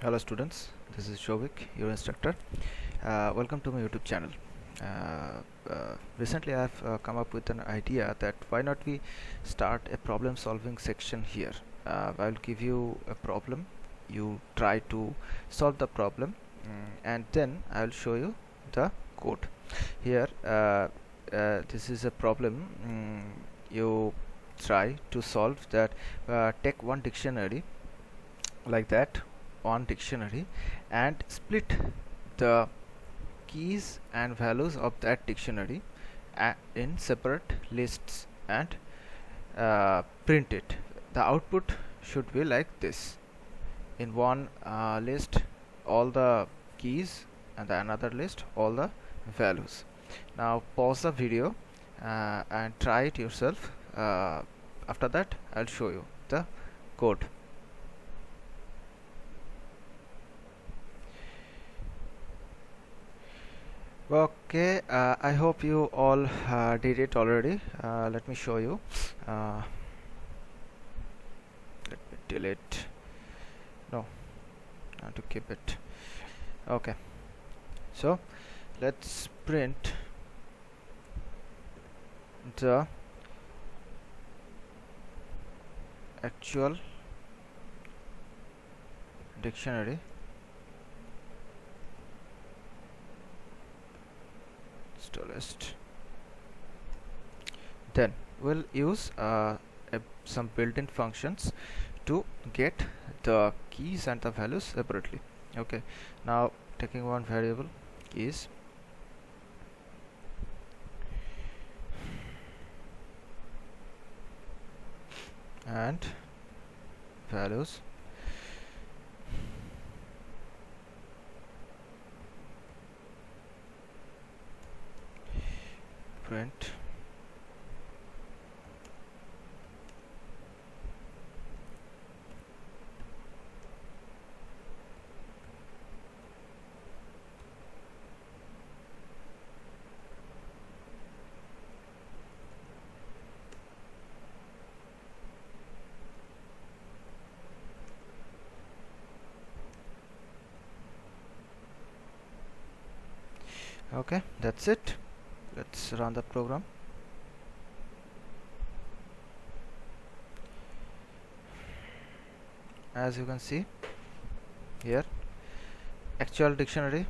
Hello students, this is Shovik, your instructor. Welcome to my YouTube channel. Recently I have come up with an idea that why not we start a problem solving section here. I'll give you a problem, you try to solve the problem, and then I'll show you the code. Here this is a problem you try to solve that. Take one dictionary like that, one dictionary, and split the keys and values of that dictionary in separate lists and print it. The output should be like this: in one list all the keys, and the another list all the values. Now pause the video and try it yourself. After that I'll show you the code. Okay, I hope you all did it already. Let me show you. Let me delete. No, I have to keep it. Okay, so let's print the actual dictionary. List. Then we'll use some built-in functions to get the keys and the values separately. Okay, now taking one variable keys and values, print okay, that's it. Let's run the program. As you can see here, actual dictionary,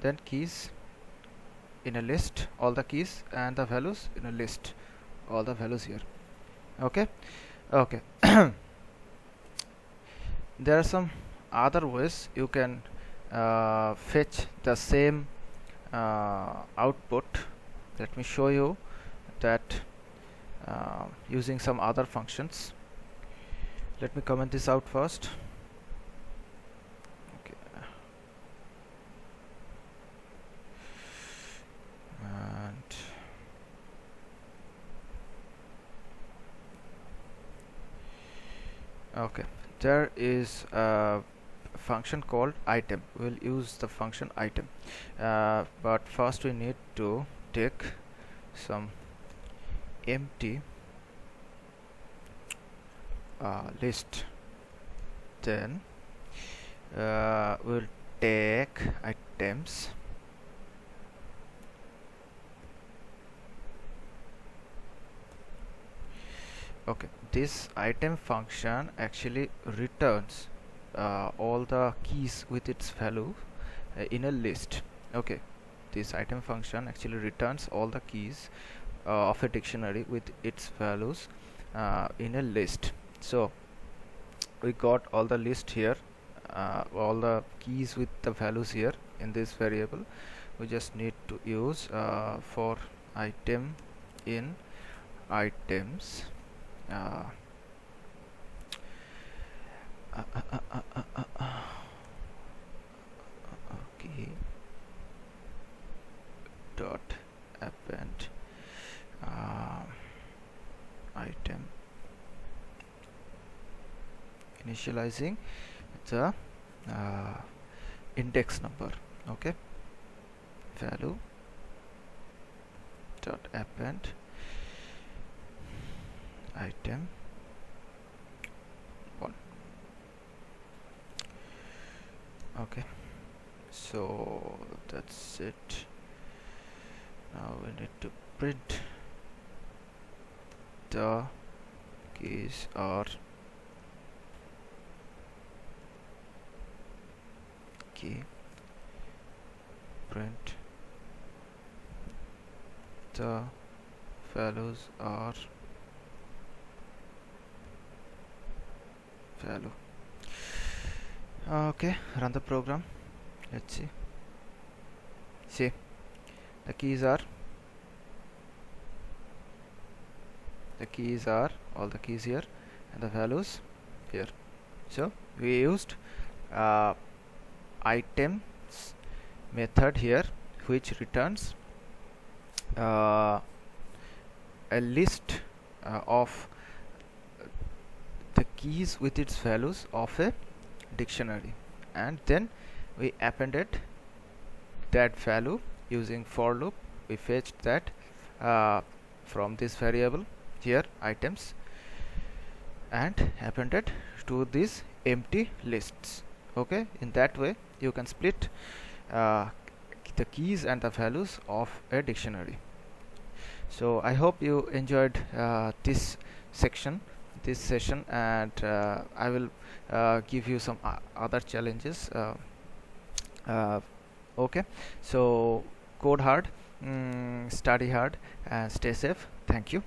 then keys in a list, all the keys, and the values in a list, all the values here. Okay, okay. There are some other ways you can fetch the same output. Let me show you that using some other functions. Let me comment this out first. Okay. And okay, there is a function called item. We'll use the function item, but first we need to take some empty list. Then we'll take items, okay. This item function actually returns all the keys with its value in a list. Okay, this item function actually returns all the keys of a dictionary with its values in a list. So we got all the list here, all the keys with the values here in this variable. We just need to use for item in items okay, dot append item, initializing the index number. Okay, value dot append item 1. Okay, so that's it. Now we need to print the keys are key, print the values are value. Okay, run the program. Let's see the keys are all the keys here and the values here. So we used uh, items method here, which returns a list of the keys with its values of a dictionary, and then we appended that value using for loop. We fetched that from this variable here items and appended to these empty lists. Okay, in that way you can split the keys and the values of a dictionary. So I hope you enjoyed this session, and I will give you some other challenges. Okay, so code hard, study hard, and stay safe. Thank you.